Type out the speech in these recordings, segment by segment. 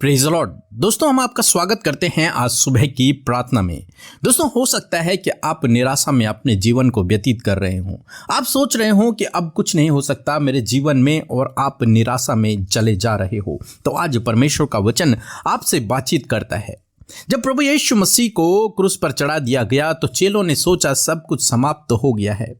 Praise the Lord. दोस्तों, हम आपका स्वागत करते हैं आज सुबह की प्रार्थना में। दोस्तों, हो सकता है कि आप निराशा में अपने जीवन को व्यतीत कर रहे हों। आप सोच रहे हो कि अब कुछ नहीं हो सकता मेरे जीवन में, और आप निराशा में चले जा रहे हो। तो आज परमेश्वर का वचन आपसे बातचीत करता है। जब प्रभु यीशु मसीह को क्रूस पर चढ़ा दिया गया तो चेलों ने सोचा सब कुछ समाप्त हो गया है,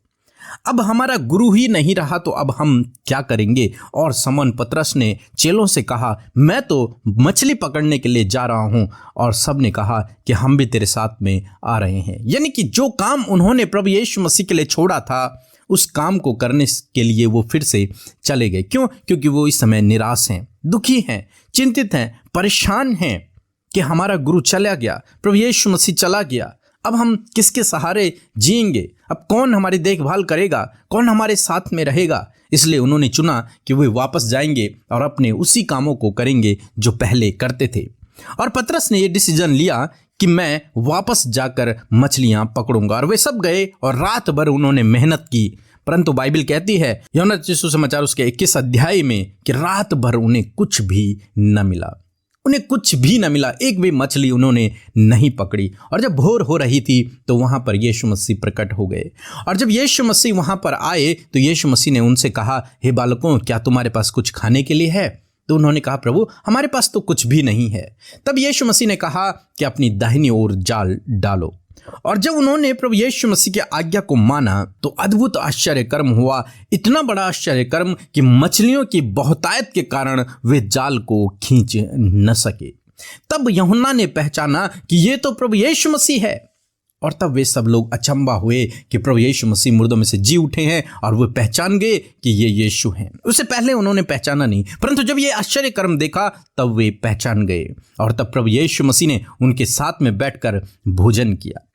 अब हमारा गुरु ही नहीं रहा तो अब हम क्या करेंगे। और समौन पतरस ने चेलों से कहा, मैं तो मछली पकड़ने के लिए जा रहा हूं। और सब ने कहा कि हम भी तेरे साथ में आ रहे हैं। यानी कि जो काम उन्होंने प्रभु यीशु मसीह के लिए छोड़ा था, उस काम को करने के लिए वो फिर से चले गए। क्यों? क्योंकि वो इस समय निराश हैं, दुखी हैं, चिंतित हैं, परेशान हैं कि हमारा गुरु चला गया, प्रभु यीशु मसीह चला गया। अब हम किसके सहारे जिएंगे? अब कौन हमारी देखभाल करेगा? कौन हमारे साथ में रहेगा? इसलिए उन्होंने चुना कि वे वापस जाएंगे और अपने उसी कामों को करेंगे जो पहले करते थे। और पतरस ने ये डिसीजन लिया कि मैं वापस जाकर मछलियां पकड़ूंगा। और वे सब गए और रात भर उन्होंने मेहनत की। परंतु बाइबल कहती है यूहन्ना रचित सुसमाचार उसके 21 अध्याय में कि रात भर उन्हें कुछ भी न मिला। उन्हें कुछ भी न मिला, एक भी मछली उन्होंने नहीं पकड़ी। और जब भोर हो रही थी तो वहां पर यीशु मसीह प्रकट हो गए। और जब यीशु मसीह वहां पर आए तो यीशु मसीह ने उनसे कहा, हे बालकों, क्या तुम्हारे पास कुछ खाने के लिए है? तो उन्होंने कहा, प्रभु, हमारे पास तो कुछ भी नहीं है। तब यीशु मसीह ने कहा कि अपनी दाहिनी ओर जाल डालो। और जब उन्होंने प्रभु यीशु मसीह की आज्ञा को माना तो अद्भुत आश्चर्य कर्म हुआ। इतना बड़ा आश्चर्य कर्म कि मछलियों की बहुतायत के कारण वे जाल को खींच न सके। तब यूहन्ना ने पहचाना कि ये तो प्रभु यीशु मसीह है। और तब वे सब लोग अचंभा हुए कि प्रभु यीशु मसीह मुर्दों में से जी उठे हैं, और वे पहचान गए कि ये यीशु हैं। उससे पहले उन्होंने पहचाना नहीं, परंतु जब ये आश्चर्य कर्म देखा तब वे पहचान गए। और तब प्रभु यीशु मसीह ने उनके साथ में बैठकर भोजन किया।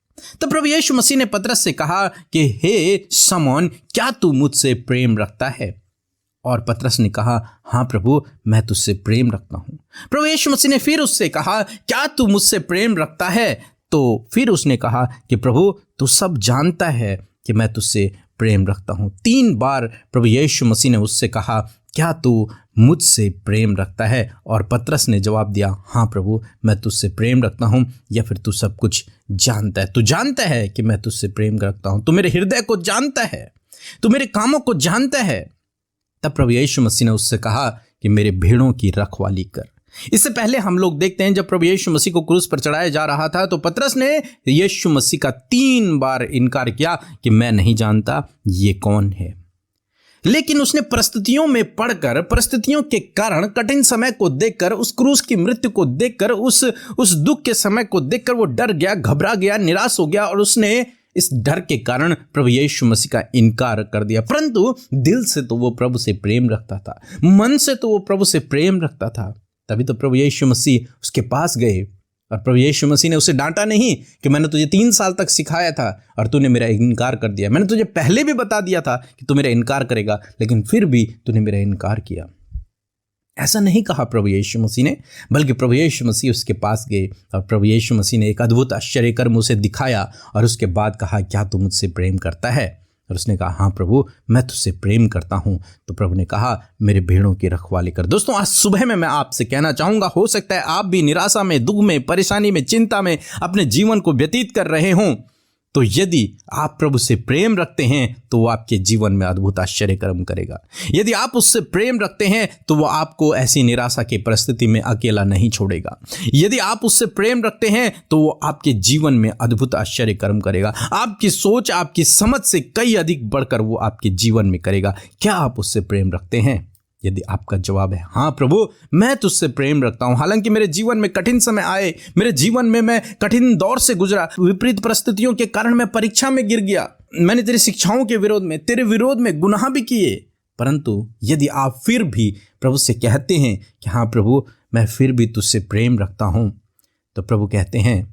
तब प्रभु यीशु मसीह ने पतरस से कहा कि हे समौन, क्या तू मुझसे प्रेम रखता है? और पतरस ने कहा, हाँ प्रभु, मैं तुझसे प्रेम रखता हूं। प्रभु यीशु मसीह ने फिर उससे कहा, क्या तू मुझसे प्रेम रखता है? तो फिर उसने कहा कि प्रभु, तू सब जानता है कि मैं तुझसे प्रेम रखता हूं। 3 बार प्रभु यीशु मसीह ने उससे कहा, क्या तू मुझसे प्रेम रखता है? और पतरस ने जवाब दिया, हाँ प्रभु, मैं तुझसे प्रेम रखता हूँ, या फिर तू सब कुछ जानता है। तू जानता है कि मैं तुझसे प्रेम रखता हूँ, तू मेरे हृदय को जानता है, तू मेरे कामों को जानता है। तब प्रभु यीशु मसीह ने उससे कहा कि मेरे भेड़ों की रखवाली कर। इससे पहले हम लोग देखते हैं जब प्रभु यीशु मसीह को क्रूस पर चढ़ाया जा रहा था तो पतरस ने यीशु मसीह का 3 बार इनकार किया कि मैं नहीं जानता ये कौन है। लेकिन उसने परिस्थितियों में पड़कर, परिस्थितियों के कारण, कठिन समय को देखकर, उस क्रूस की मृत्यु को देखकर, उस दुख के समय को देखकर वो डर गया, घबरा गया, निराश हो गया। और उसने इस डर के कारण प्रभु यीशु मसीह का इनकार कर दिया। परंतु दिल से तो वो प्रभु से प्रेम रखता था, मन से तो वो प्रभु से प्रेम रखता था। तभी तो प्रभु यीशु मसीह उसके पास गए और प्रभु यीशु मसीह ने उसे डांटा नहीं कि मैंने तुझे 3 साल तक सिखाया था और तूने मेरा इनकार कर दिया। मैंने तुझे पहले भी बता दिया था कि तू मेरा इनकार करेगा, लेकिन फिर भी तूने मेरा इनकार किया। ऐसा नहीं कहा प्रभु यीशु मसीह ने, बल्कि प्रभु यीशु मसीह उसके पास गए और प्रभु यीशु मसीह ने एक अद्भुत आश्चर्य कर्म उसे दिखाया। और उसके बाद कहा, क्या तू मुझसे प्रेम करता है? और उसने कहा, हाँ प्रभु, मैं तुझसे प्रेम करता हूँ। तो प्रभु ने कहा, मेरे भेड़ों की रखवाली कर। दोस्तों, आज सुबह में मैं आपसे कहना चाहूँगा, हो सकता है आप भी निराशा में, दुख में, परेशानी में, चिंता में अपने जीवन को व्यतीत कर रहे हों। तो यदि आप प्रभु से प्रेम रखते हैं तो वो आपके जीवन में अद्भुत आश्चर्य कर्म करेगा। यदि आप उससे प्रेम रखते हैं तो वो आपको ऐसी निराशा की परिस्थिति में अकेला नहीं छोड़ेगा। यदि आप उससे प्रेम रखते हैं तो वो आपके जीवन में अद्भुत आश्चर्य कर्म करेगा। आपकी सोच, आपकी समझ से कई अधिक बढ़कर वो आपके जीवन में करेगा। क्या आप उससे प्रेम रखते हैं? यदि आपका जवाब है हाँ प्रभु, मैं तुझसे प्रेम रखता हूं, हालांकि मेरे जीवन में कठिन समय आए, मेरे जीवन में मैं कठिन दौर से गुजरा, विपरीत परिस्थितियों के कारण मैं परीक्षा में गिर गया, मैंने तेरी शिक्षाओं के विरोध में, तेरे विरोध में गुनाह भी किए, परंतु यदि आप फिर भी प्रभु से कहते हैं कि हाँ प्रभु, मैं फिर भी तुझसे प्रेम रखता हूं, तो प्रभु कहते हैं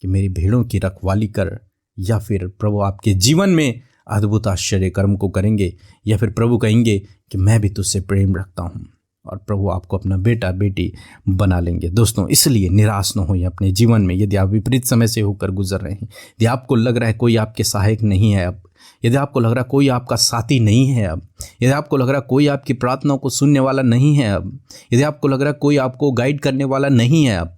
कि मेरी भेड़ों की रखवाली कर। या फिर प्रभु आपके जीवन में अद्भुत आश्चर्य कर्म को करेंगे, या फिर प्रभु कहेंगे कि मैं भी तुझसे प्रेम रखता हूँ, और प्रभु आपको अपना बेटा बेटी बना लेंगे। दोस्तों, इसलिए निराश न होइए अपने जीवन में। यदि आप विपरीत समय से होकर गुजर रहे हैं, यदि आपको लग रहा है कोई आपके सहायक नहीं है, अब यदि आपको लग रहा कोई आपका साथी नहीं है अब, यदि आपको लग रहा कोई आपकी प्रार्थनाओं को सुनने वाला नहीं है अब, यदि आपको लग रहा कोई आपको गाइड करने वाला नहीं है अब,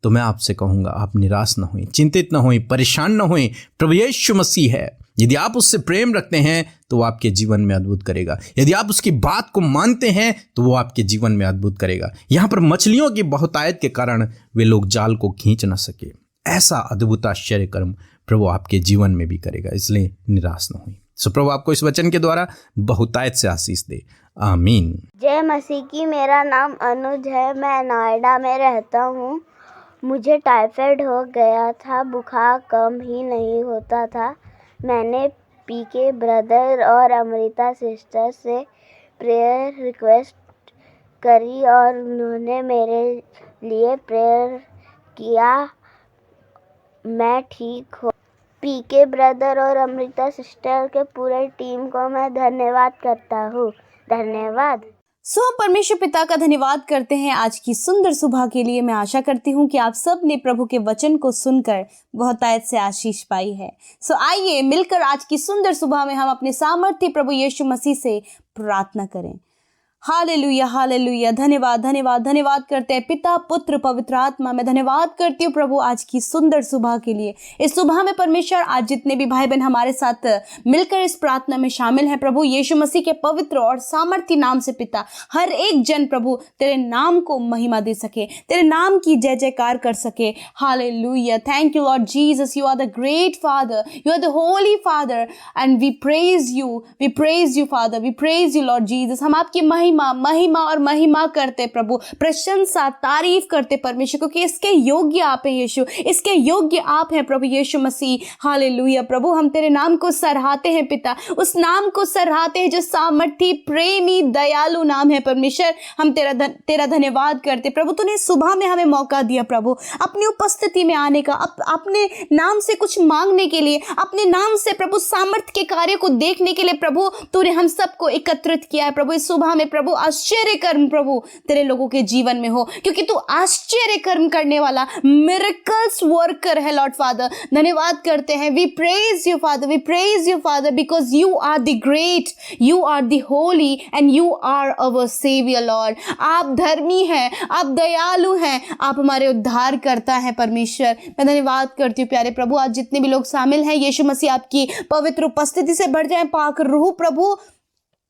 तो मैं आपसे कहूँगा आप निराश न हों, चिंतित न हों, परेशान न हों। प्रभु यीशु मसीह है। यदि आप उससे प्रेम रखते हैं तो वो आपके जीवन में अद्भुत करेगा। यदि आप उसकी बात को मानते हैं तो वो आपके जीवन में अद्भुत करेगा। यहाँ पर मछलियों की बहुतायत के कारण वे लोग जाल को खींच न सके। ऐसा अद्भुत आश्चर्य कर्म प्रभु आपके जीवन में भी करेगा, इसलिए निराश न हुई। सो प्रभु आपको इस वचन के द्वारा बहुतायत से आशीष दे। आमीन। जय मसीह की। मेरा नाम अनुज है, मैं नोएडा में रहता हूँ। मुझे टाइफाइड हो गया था, बुखार कम ही नहीं होता था। मैंने पीके ब्रदर और अमृता सिस्टर से प्रेयर रिक्वेस्ट करी और उन्होंने मेरे लिए प्रेयर किया। मैं ठीक हो। पीके ब्रदर और अमृता सिस्टर के पूरे टीम को मैं धन्यवाद करता हूँ। धन्यवाद। हम परमेश्वर पिता का धन्यवाद करते हैं आज की सुंदर सुबह के लिए। मैं आशा करती हूँ कि आप सब ने प्रभु के वचन को सुनकर बहुतायत से आशीष पाई है। आइए मिलकर आज की सुंदर सुबह में हम अपने सामर्थ्य प्रभु यीशु मसीह से प्रार्थना करें। Hallelujah, hallelujah. धन्यवाद, धन्यवाद, धन्यवाद करते हैं पिता, पुत्र, पवित्र आत्मा। मैं धन्यवाद करती हूँ प्रभु आज की सुंदर सुबह के लिए। इस सुबह में परमेश्वर आज जितने भी भाई बहन हमारे साथ मिलकर इस प्रार्थना में शामिल हैं, प्रभु यीशु मसीह के पवित्र और सामर्थ्य नाम से पिता, हर एक जन प्रभु तेरे नाम को महिमा दे सके, तेरे नाम की जय जयकार कर सके। Hallelujah. Thank you Lord Jesus, you are the great father, you are the holy father and we praise you father, we praise you Lord Jesus. हम आपकी महिमा और महिमा करते प्रभु, प्रशंसा तारीफ करते परमेश्वर, क्योंकि इसके योग्य आप हैं यीशु, इसके योग्य आप हैं प्रभु यीशु मसीह। हालेलुया। प्रभु हम तेरे नाम को सराहते हैं पिता, उस नाम को सराहते हैं जो सामर्थी, प्रेमी, दयालु नाम है परमेश्वर। हम तेरा धन्यवाद करते प्रभु। तूने सुबह में हमें मौका दिया प्रभु अपनी उपस्थिति में आने का, अपने नाम से कुछ मांगने के लिए, अपने नाम से प्रभु सामर्थ्य के कार्य को देखने के लिए प्रभु तूने हम सबको एकत्रित किया है प्रभु। इस सुबह में प्रभु आश्चर्य कर्म प्रभु तेरे लोगों के जीवन में हो, क्योंकि तू आश्चर्य कर्म करने वाला मिरेकल्स वर्कर है लॉर्ड फादर। धन्यवाद करते हैं। We praise you father, we praise you father, because you are the great, you are the holy and you are our saviour Lord. आप धर्मी हैं, आप दयालु हैं, आप हमारे उद्धार करता है परमेश्वर। मैं धन्यवाद करती हूँ प्यारे प्रभु। आज जितने भी लोग शामिल हैं यीशु मसीह आपकी पवित्र उपस्थिति से भर जाए। पाक रूह प्रभु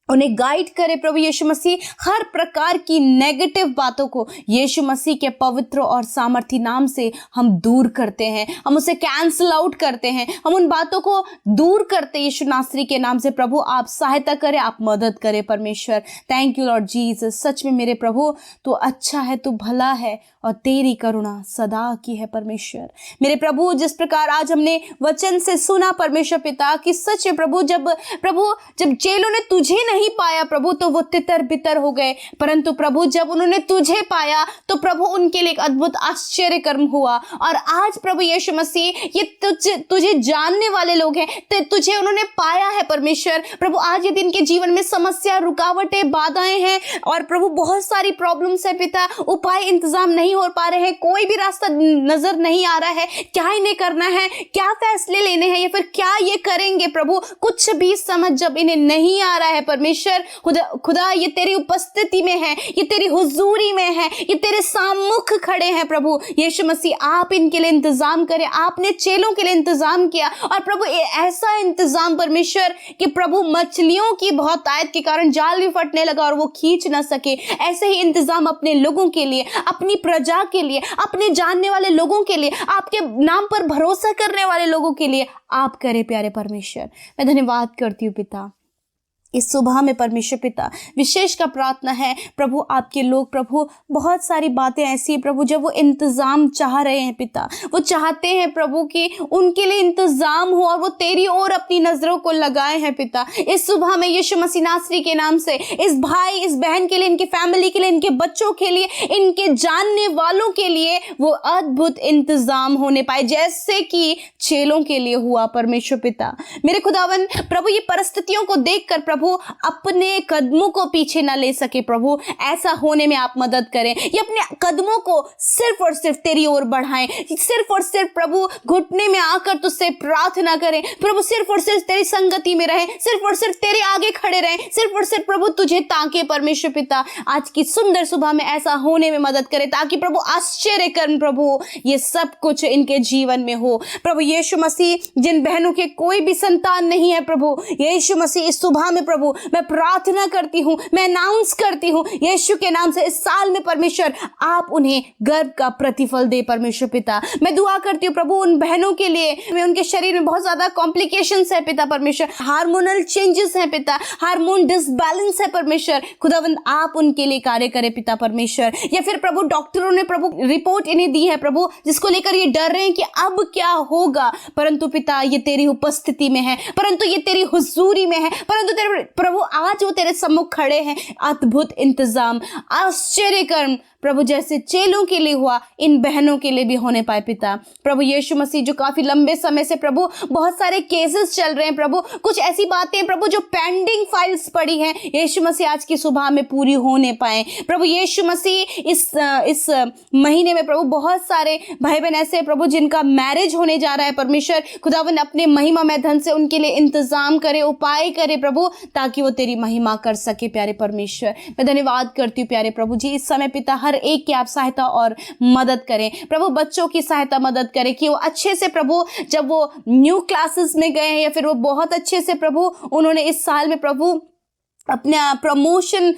उन्हें गाइड करे प्रभु यीशु मसीह। हर प्रकार की नेगेटिव बातों को यीशु मसीह के पवित्र और सामर्थी नाम से हम दूर करते हैं, हम उसे कैंसल आउट करते हैं, हम उन बातों को दूर करते यीशु नासरी के नाम से। प्रभु आप सहायता करें, आप मदद करें परमेश्वर। Thank you Lord Jesus. सच में मेरे प्रभु तू अच्छा है, तू भला है और तेरी करुणा सदा की है परमेश्वर। मेरे प्रभु जिस प्रकार आज हमने वचन से सुना परमेश्वर पिता कि सच है प्रभु, जब चेलों ने तुझे नहीं पाया प्रभु तो वो तितर बितर हो गए, परंतु प्रभु जब उन्होंने तुझे पाया तो प्रभु उनके लिए एक अद्भुत आश्चर्य कर्म हुआ। और आज प्रभु यीशु मसीह ये तुझे जानने वाले लोग हैं, तुझे उन्होंने पाया है परमेश्वर। प्रभु आज यदि इनके जीवन में समस्या, रुकावटें, बाधाएं हैं और प्रभु बहुत सारी प्रॉब्लम्स है पिता, उपाय इंतजाम नहीं हो पा रहे हैं, कोई भी रास्ता नजर नहीं आ रहा है, क्या इन्हें करना है, क्या फैसले लेने हैं या फिर क्या ये करेंगे प्रभु, कुछ भी समझ जब इन्हें नहीं आ रहा है परमेश्वर, खुदा ये तेरी उपस्थिति में है, ये तेरी हुजूरी में है, ये तेरे सामुख खड़े हैं प्रभु यीशु मसीह। आप इनके लिए इंतजाम करें। आपने चेलों के लिए इंतजाम किया और प्रभु ऐसा इंतजाम परमेश्वर कि प्रभु मछलियों की बहुतायत के कारण जाल भी फटने लगा और वो खींच ना सके। ऐसे ही इंतजाम अपने लोगों के लिए, अपनी प्रजा के लिए, अपने जानने वाले लोगों के लिए, आपके नाम पर भरोसा करने वाले लोगों के लिए आप करें प्यारे परमेश्वर। मैं धन्यवाद करती हूँ पिता। इस सुबह में परमेश्वर पिता विशेष का प्रार्थना है प्रभु, आपके लोग प्रभु बहुत सारी बातें ऐसी है प्रभु जब वो इंतज़ाम चाह रहे हैं पिता, वो चाहते हैं प्रभु कि उनके लिए इंतज़ाम हो और वो तेरी ओर अपनी नज़रों को लगाए हैं पिता। इस सुबह में यीशु मसीह नासरी के नाम से इस भाई, इस बहन के लिए, इनकी फैमिली के लिए, इनके बच्चों के लिए, इनके जानने वालों के लिए वो अद्भुत इंतज़ाम होने पाए जैसे कि चेलों के लिए हुआ परमेश्वर पिता। मेरे खुदावन प्रभु ये परिस्थितियों को देखकर प्रभु अपने कदमों को पीछे ना ले सके प्रभु, ऐसा होने में आप मदद करें। ये अपने कदमों को सिर्फ और सिर्फ तेरी ओर बढ़ाएं, सिर्फ और सिर्फ प्रभु घुटने में आकर तुझसे प्रार्थना करें प्रभु, सिर्फ और सिर्फ तेरी संगति में रहें, सिर्फ और सिर्फ तेरे आगे खड़े रहें, सिर्फ और सिर्फ प्रभु तुझे ताके। परमेश्वर पिता आज की सुंदर सुबह में ऐसा होने में मदद करे, ताकि प्रभु आश्चर्य कर्म प्रभु ये सब कुछ इनके जीवन में हो। प्रभु यीशु मसीह, जिन बहनों के कोई भी संतान नहीं है प्रभु यीशु मसीह, इस सुबह में प्रभु मैं प्रार्थना करती हूँ, मैं अनाउंस करती हूँ यीशु के नाम से, इस साल में परमेश्वर आप उन्हें गर्व का प्रतिफल दे। परमेश्वर पिता मैं दुआ करती हूँ प्रभु उन बहनों के लिए, उनके शरीर में बहुत ज्यादा कॉम्प्लिकेशंस है पिता परमेश्वर, हार्मोनल चेंजेस हैं पिता, हार्मोन डिसबैलेंस है परमेश्वर, खुदावंद आप उनके लिए कार्य करें पिता परमेश्वर। या फिर प्रभु डॉक्टरों ने प्रभु रिपोर्ट इन्हें दी है प्रभु, जिसको लेकर ये डर रहे हैं कि अब क्या होगा, परंतु पिता ये तेरी उपस्थिति में है, परंतु ये तेरी हुजूरी में है, परंतु तेरे प्रभु आज वो तेरे सम्मुख खड़े हैं। अद्भुत इंतजाम, आश्चर्य कर्म प्रभु जैसे चेलों के लिए हुआ, इन बहनों के लिए भी होने पाए पिता। प्रभु यीशु मसीह जो काफी लंबे समय से प्रभु बहुत सारे केसेस चल रहे हैं प्रभु, कुछ ऐसी बातें प्रभु जो पेंडिंग फाइल्स पड़ी हैं, यीशु मसीह आज की सुबह में पूरी होने पाए। प्रभु यीशु मसीह इस महीने में प्रभु बहुत सारे भाई बहन ऐसे प्रभु जिनका मैरिज होने जा रहा है परमेश्वर, खुदावन अपने महिमामय धन से उनके लिए इंतजाम करे, उपाय करे प्रभु, ताकि वो तेरी महिमा कर सके। प्यारे परमेश्वर मैं धन्यवाद करती हूँ प्यारे प्रभु जी, इस समय पिता हर एक की आप सहायता और मदद करें प्रभु, बच्चों की सहायता मदद करें कि वो अच्छे से प्रभु जब वो न्यू क्लासेस में गए हैं या फिर वो बहुत अच्छे से प्रभु उन्होंने इस साल में प्रभु अपना प्रमोशन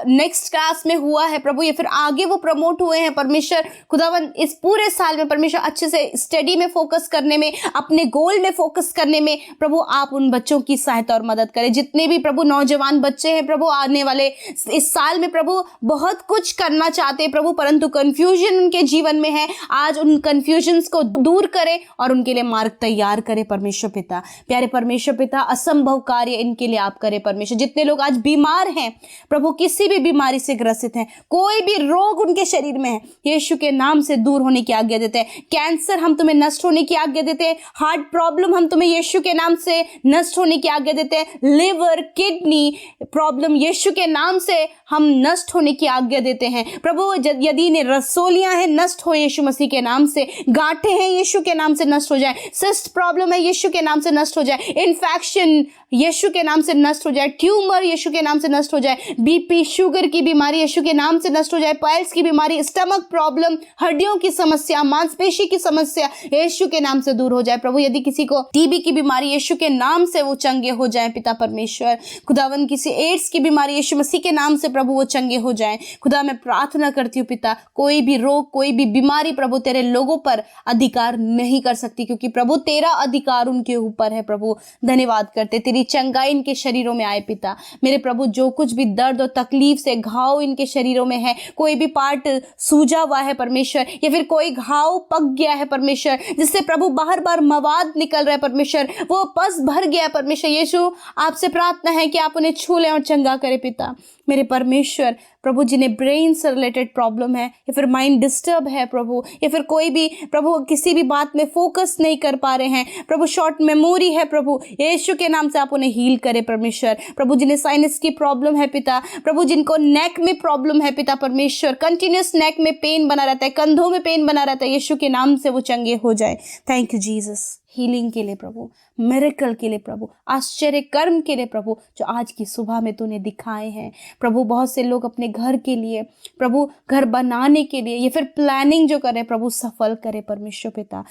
नेक्स्ट क्लास में हुआ है प्रभु, या फिर आगे वो प्रमोट हुए हैं परमेश्वर, खुदावन इस पूरे साल में परमेश्वर अच्छे से स्टडी में फोकस करने में, अपने गोल में फोकस करने में प्रभु आप उन बच्चों की सहायता और मदद करें। जितने भी प्रभु नौजवान बच्चे हैं प्रभु आने वाले इस साल में प्रभु बहुत कुछ करना चाहते हैं प्रभु, परंतु कंफ्यूजन उनके जीवन में है, आज उन कंफ्यूजन्स को दूर करें और उनके लिए मार्ग तैयार करें परमेश्वर पिता। प्यारे परमेश्वर पिता असंभव कार्य इनके लिए आप करें परमेश्वर। जितने लोग आज बीमार हैं प्रभु, किसी भी बीमारी से ग्रसित हैं, कोई भी रोग उनके शरीर में है, यीशु के नाम से दूर होने की आज्ञा देते हैं। कैंसर हम तुम्हें नष्ट होने की आज्ञा देते हैं, हार्ट प्रॉब्लम हम तुम्हें यीशु के नाम से नष्ट होने की आज्ञा देते हैं, लिवर किडनी प्रॉब्लम यीशु के नाम से हम नष्ट होने की आज्ञा देते हैं प्रभु। यदि इन्हें रसोलियां हैं नष्ट हो यीशु मसीह के नाम से, गांठें हैं यीशु के नाम से नष्ट हो जाए, सिस्ट प्रॉब्लम है यीशु के नाम से नष्ट हो जाए, इन्फेक्शन यीशु के नाम से नष्ट हो जाए, ट्यूमर यीशु के नाम से नष्ट हो जाए, बीपी शुगर की बीमारी यीशु के नाम से नष्ट हो जाए, पाइल्स की बीमारी, स्टमक प्रॉब्लम, हड्डियों की समस्या, मांसपेशी की समस्या यीशु के नाम से दूर हो जाए प्रभु। यदि किसी को टीबी की बीमारी यीशु के नाम से वो चंगे हो जाए पिता परमेश्वर, खुदावन किसी एड्स की बीमारी यीशु मसीह के नाम से प्रभु वो चंगे हो जाए। खुदा मैं प्रार्थना करती हूँ पिता, कोई भी रोग कोई भी बीमारी प्रभु तेरे लोगों पर अधिकार नहीं कर सकती, क्योंकि प्रभु तेरा अधिकार उनके ऊपर है प्रभु। धन्यवाद करते तेरी चंगाई इनके शरीरों में आए पिता मेरे प्रभु। जो कुछ भी दर्द और तकलीफ से घाव इनके शरीरों में है, कोई भी पार्ट सूजा हुआ है परमेश्वर, या फिर कोई घाव पक गया है परमेश्वर, जिससे प्रभु बार बार मवाद निकल रहा है परमेश्वर, वो पस भर गया है परमेश्वर यीशु, आपसे प्रार्थना है कि आप उन्हें छू लें और चंगा करें पिता मेरे परमेश्वर। प्रभु जिन्हें ब्रेन से रिलेटेड प्रॉब्लम है, या फिर माइंड डिस्टर्ब है प्रभु, या फिर कोई भी प्रभु किसी भी बात में फोकस नहीं कर पा रहे हैं प्रभु, शॉर्ट मेमोरी है प्रभु, यीशु के नाम से आप उन्हें हील करें परमेश्वर। प्रभु जिन्हें साइनस की प्रॉब्लम है पिता, प्रभु जिनको नेक में प्रॉब्लम है पिता परमेश्वर, कंटिन्यूस नेक में पेन बना रहता है, कंधों में पेन बना रहता है, यीशु के नाम से वो चंगे हो जाए। थैंक यू जीसस, हीलिंग के लिए प्रभु, मिरेकल के लिए प्रभु, आश्चर्य कर्म के लिए प्रभु, जो आज की सुबह में तूने दिखाए हैं प्रभु। बहुत से लोग अपने घर के लिए प्रभु, घर बनाने के लिए या फिर प्लानिंग जो करे प्रभु, सफल करे परमेश्वर पिता।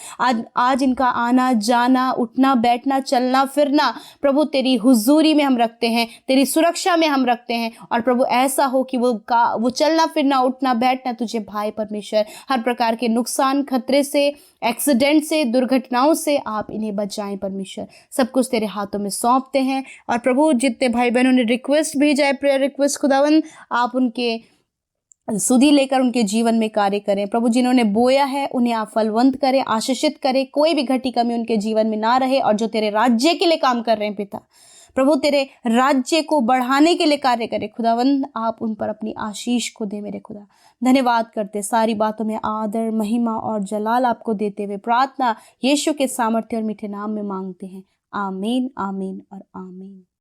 आज इनका आना जाना, उठना बैठना, चलना फिरना प्रभु तेरी हुजूरी में हम रखते हैं, तेरी सुरक्षा में हम रखते हैं, और प्रभु ऐसा हो कि वो चलना फिरना उठना बैठना तुझे भाई परमेश्वर। हर प्रकार के नुकसान खतरे से, एक्सीडेंट से, दुर्घटनाओं से आप इन्हें बचाएं परमेश्वर। सब कुछ तेरे हाथों में सौंपते हैं। और प्रभु जितने भाई बहनों ने रिक्वेस्ट भेजा है, प्रेयर रिक्वेस्ट, खुदावन आप उनके सुधि लेकर उनके जीवन में कार्य करें प्रभु। जिन्होंने बोया है उन्हें आप फलवंत करें, आशीषित करें, कोई भी घटी कमी उनके जीवन में ना रहे। और जो तेरे राज्य के लिए काम कर रहे हैं पिता प्रभु, तेरे राज्य को बढ़ाने के लिए कार्य करे खुदावंद, आप उन पर अपनी आशीष को दे मेरे खुदा। धन्यवाद करते, सारी बातों में आदर महिमा और जलाल आपको देते हुए प्रार्थना यीशु के सामर्थ्य और मीठे नाम में मांगते हैं। आमीन, आमीन और आमीन।